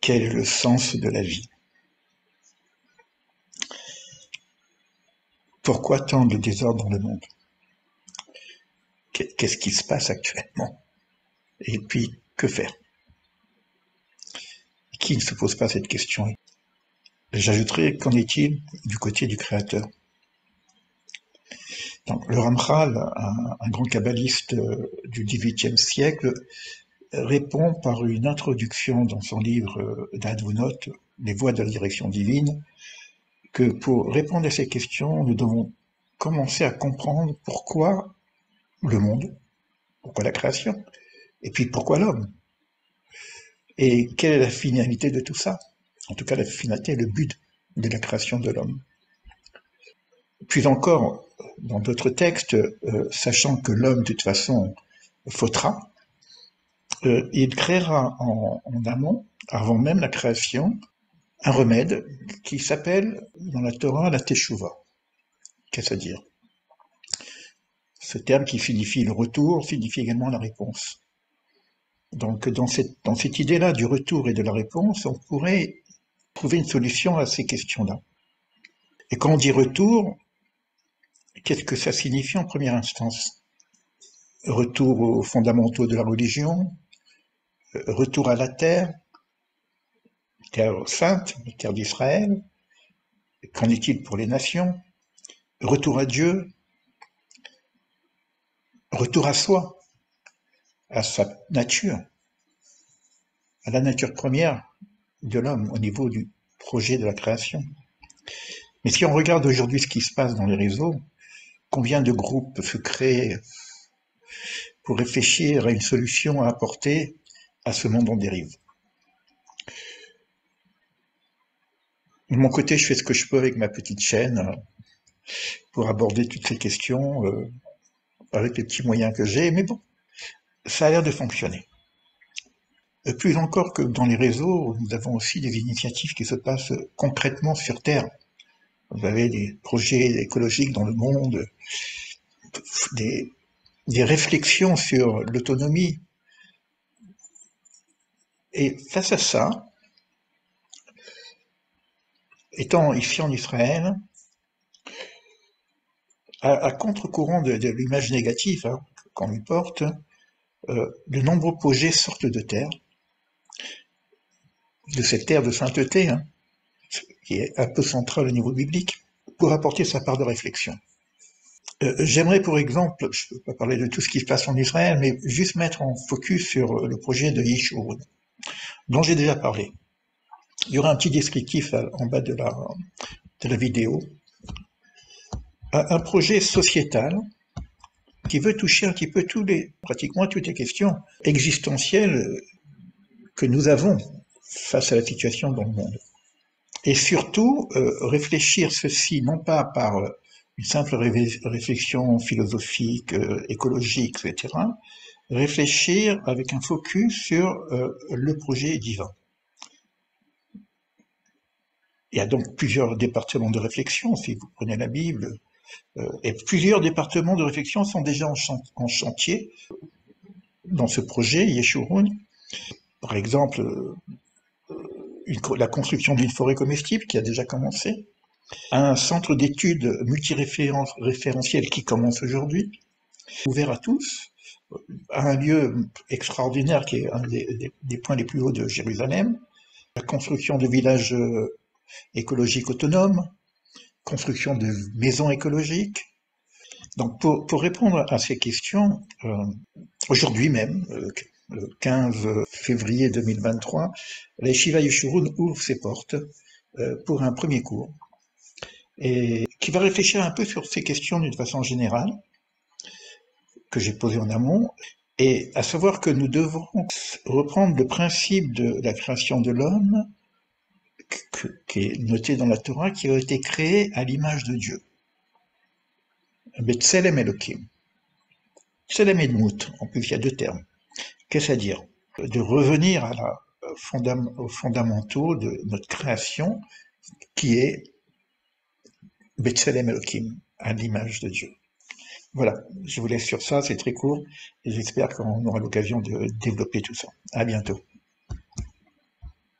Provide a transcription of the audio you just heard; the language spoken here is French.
Quel est le sens de la vie? Pourquoi tant de désordre dans le monde? Qu'est-ce qui se passe actuellement? Et puis, que faire? Qui ne se pose pas cette question? J'ajouterais, qu'en est-il du côté du Créateur? Donc, le Ramchal, un grand kabbaliste du XVIIIe siècle, répond par une introduction dans son livre d'Advonot, Les voies de la direction divine, que pour répondre à ces questions, nous devons commencer à comprendre pourquoi le monde, pourquoi la création, et puis pourquoi l'homme, et quelle est la finalité de tout ça, en tout cas la finalité, le but de la création de l'homme. Puis encore, dans d'autres textes, sachant que l'homme, de toute façon, fautera, il créera en amont, avant même la création, un remède qui s'appelle, dans la Torah, la Teshuvah. Qu'est-ce à dire? Ce terme qui signifie le retour, signifie également la réponse. Donc, dans cette idée-là du retour et de la réponse, on pourrait trouver une solution à ces questions-là. Et quand on dit retour, qu'est-ce que ça signifie en première instance? Retour aux fondamentaux de la religion, retour à la terre sainte, la terre d'Israël. Qu'en est-il pour les nations? Retour à Dieu, retour à soi, à sa nature, à la nature première de l'homme au niveau du projet de la création. Mais si on regarde aujourd'hui ce qui se passe dans les réseaux, combien de groupes se créent pour réfléchir à une solution à apporter à ce monde en dérive? De mon côté, je fais ce que je peux avec ma petite chaîne pour aborder toutes ces questions avec les petits moyens que j'ai, mais bon, ça a l'air de fonctionner. Plus encore que dans les réseaux, nous avons aussi des initiatives qui se passent concrètement sur Terre. Vous avez des projets écologiques dans le monde, des réflexions sur l'autonomie. Et face à ça, étant ici en Israël, à contre-courant de l'image négative qu'on lui porte, de nombreux projets sortent de terre, de cette terre de sainteté, qui est un peu centrale au niveau biblique, pour apporter sa part de réflexion. J'aimerais, pour exemple, je ne peux pas parler de tout ce qui se passe en Israël, mais juste mettre en focus sur le projet de Yeshurun, dont j'ai déjà parlé. Il y aura un petit descriptif en bas de la vidéo. Un projet sociétal qui veut toucher un petit peu pratiquement toutes les questions existentielles que nous avons face à la situation dans le monde. Et surtout, réfléchir ceci non pas par une simple réflexion philosophique, écologique, etc., réfléchir avec un focus sur le projet divin. Il y a donc plusieurs départements de réflexion, si vous prenez la Bible, et plusieurs départements de réflexion sont déjà en chantier dans ce projet, Yeshurun. Par exemple, la construction d'une forêt comestible qui a déjà commencé, un centre d'études multiréférentiel qui commence aujourd'hui, ouvert à tous, à un lieu extraordinaire qui est un des points les plus hauts de Jérusalem, la construction de villages écologiques autonomes, construction de maisons écologiques. Donc pour répondre à ces questions, aujourd'hui même, le 15 février 2023, la Yeshiva Yeshurun ouvre ses portes pour un premier cours, et qui va réfléchir un peu sur ces questions d'une façon générale, que j'ai posées en amont, et à savoir que nous devrons reprendre le principe de la création de l'homme, qui est noté dans la Torah, qui a été créé à l'image de Dieu. Betselem Elohim. Tselem et Dmout, en plus il y a deux termes. Qu'est-ce à dire? De revenir aux fondamentaux de notre création, qui est Betselem Elohim, à l'image de Dieu. Voilà, je vous laisse sur ça, c'est très court, et j'espère qu'on aura l'occasion de développer tout ça. À bientôt.